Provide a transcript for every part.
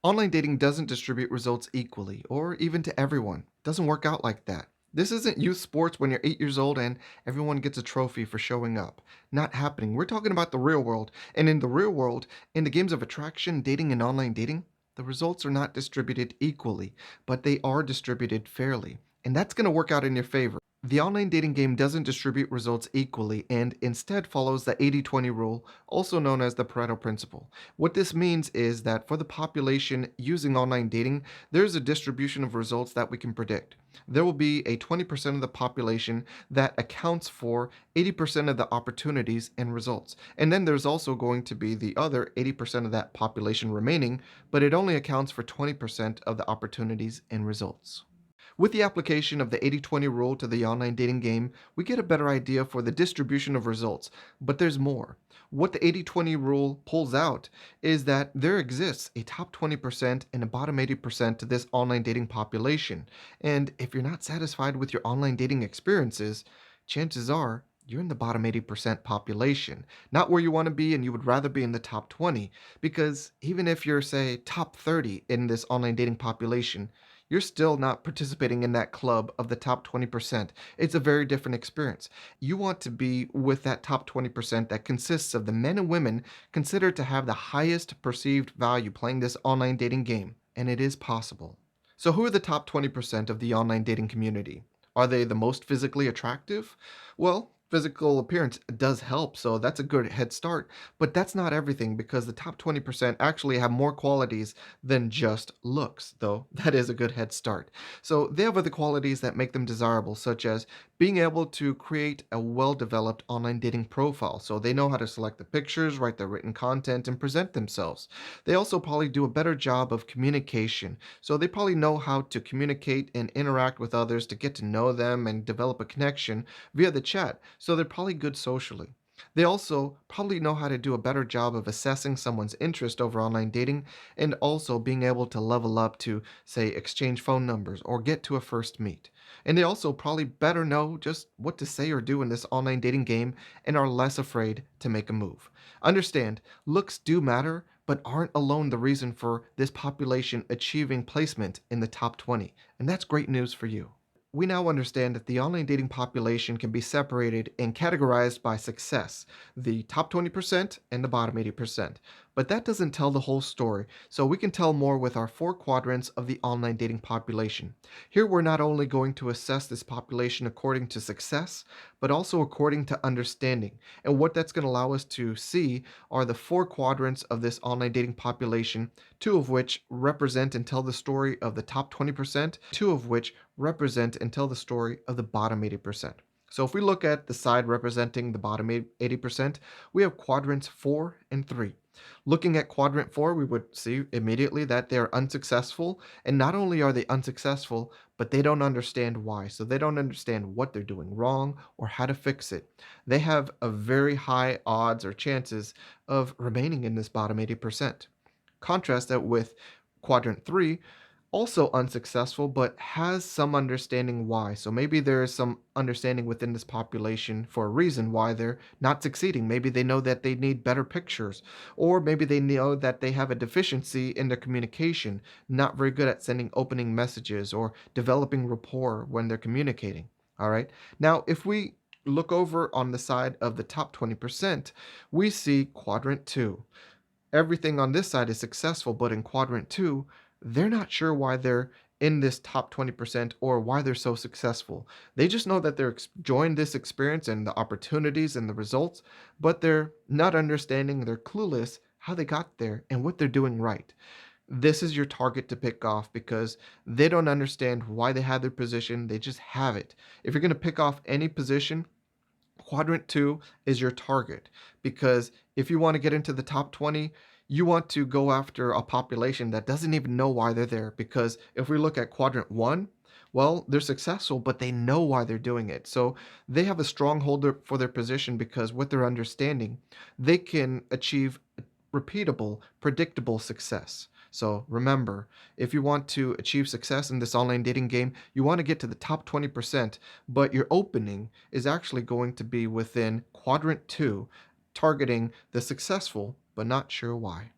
Online dating doesn't distribute results equally or even to everyone. Doesn't work out like that. This isn't youth sports when you're 8 years old and everyone gets a trophy for showing up. Not happening. We're talking about the real world. And in the real world, in the games of attraction, dating, and online dating, the results are not distributed equally, but they are distributed fairly. And that's going to work out in your favor. The online dating game doesn't distribute results equally and instead follows the 80-20 rule, also known as the Pareto principle. What this means is that for the population using online dating, there's a distribution of results that we can predict. There will be a 20% of the population that accounts for 80% of the opportunities and results. And then there's also going to be the other 80% of that population remaining, but it only accounts for 20% of the opportunities and results. With the application of the 80-20 rule to the online dating game, we get a better idea for the distribution of results, but there's more. What the 80-20 rule pulls out is that there exists a top 20% and a bottom 80% to this online dating population. And if you're not satisfied with your online dating experiences, chances are you're in the bottom 80% population, not where you want to be, and you would rather be in the top 20. Because even if you're, say, top 30 in this online dating population, you're still not participating in that club of the top 20%. It's a very different experience. You want to be with that top 20% that consists of the men and women considered to have the highest perceived value playing this online dating game, and it is possible. So, who are the top 20% of the online dating community? Are they the most physically attractive? Well, physical appearance does help, so that's a good head start. But that's not everything because the top 20% actually have more qualities than just looks, though that is a good head start. So they have other qualities that make them desirable, such as being able to create a well developed online dating profile. So they know how to select the pictures, write the written content, and present themselves. They also probably do a better job of communication. So they probably know how to communicate and interact with others to get to know them and develop a connection via the chat. So they're probably good socially. They also probably know how to do a better job of assessing someone's interest over online dating and also being able to level up to, say, exchange phone numbers or get to a first meet. And they also probably better know just what to say or do in this online dating game and are less afraid to make a move. Understand, looks do matter, but aren't alone the reason for this population achieving placement in the top 20. And that's great news for you. We now understand that the online dating population can be separated and categorized by success, the top 20% and the bottom 80%. But that doesn't tell the whole story, so we can tell more with our four quadrants of the online dating population. Here we're not only going to assess this population according to success, but also according to understanding. And what that's going to allow us to see are the four quadrants of this online dating population, two of which represent and tell the story of the top 20%, two of which represent and tell the story of the bottom 80%. So if we look at the side representing the bottom 80%, we have quadrants 4 and 3. Looking at quadrant 4, we would see immediately that they are unsuccessful, and not only are they unsuccessful, but they don't understand why. So they don't understand what they're doing wrong or how to fix it. They have a very high odds or chances of remaining in this bottom 80%. Contrast that with quadrant 3, also unsuccessful, but has some understanding why. So maybe there is some understanding within this population for a reason why they're not succeeding. Maybe they know that they need better pictures, or maybe they know that they have a deficiency in their communication, not very good at sending opening messages or developing rapport when they're communicating. All right. Now, if we look over on the side of the top 20%, we see quadrant 2. Everything on this side is successful, but in quadrant 2, they're not sure why they're in this top 20% or why they're so successful. They just know that they're enjoying this experience and the opportunities and the results, but they're not understanding, they're clueless how they got there and what they're doing right. This is your target to pick off because they don't understand why they have their position, they just have it. If you're going to pick off any position, quadrant 2 is your target because if you want to get into the top 20, you want to go after a population that doesn't even know why they're there. Because if we look at quadrant 1, well, they're successful, but they know why they're doing it. So they have a strong for their position because with their understanding, they can achieve repeatable, predictable success. So remember, if you want to achieve success in this online dating game, you want to get to the top 20%, but your opening is actually going to be within quadrant 2, targeting the successful, but not sure why.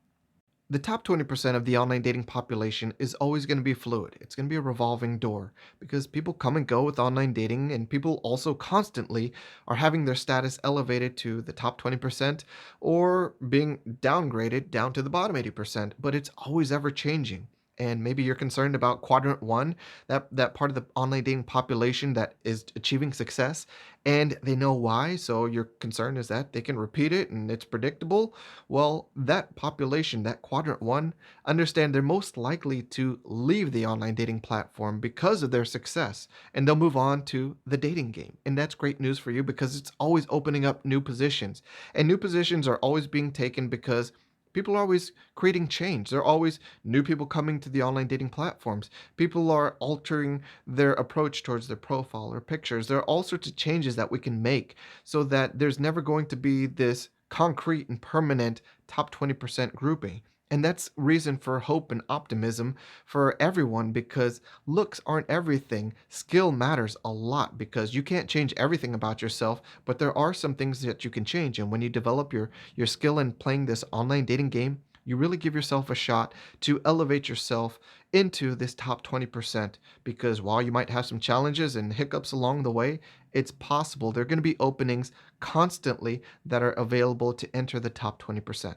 The top 20% of the online dating population is always going to be fluid. It's going to be a revolving door because people come and go with online dating, and people also constantly are having their status elevated to the top 20% or being downgraded down to the bottom 80%. But it's always ever changing. And maybe you're concerned about quadrant one, that part of the online dating population that is achieving success, and they know why. So your concern is that they can repeat it and it's predictable. Well, that population, that quadrant one, understand they're most likely to leave the online dating platform because of their success, and they'll move on to the dating game. And that's great news for you because it's always opening up new positions. And new positions are always being taken because people are always creating change. There are always new people coming to the online dating platforms. People are altering their approach towards their profile or pictures. There are all sorts of changes that we can make so that there's never going to be this concrete and permanent top 20% grouping. And that's reason for hope and optimism for everyone because looks aren't everything. Skill matters a lot because you can't change everything about yourself, but there are some things that you can change. And when you develop your skill in playing this online dating game, you really give yourself a shot to elevate yourself into this top 20% because while you might have some challenges and hiccups along the way, it's possible there are going to be openings constantly that are available to enter the top 20%.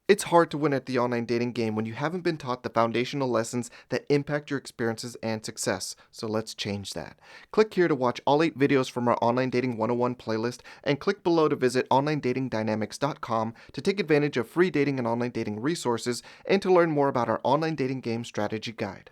It's hard to win at the online dating game when you haven't been taught the foundational lessons that impact your experiences and success, so let's change that. Click here to watch all 8 videos from our Online Dating 101 playlist, and click below to visit onlinedatingdynamics.com to take advantage of free dating and online dating resources and to learn more about our online dating game strategy guide.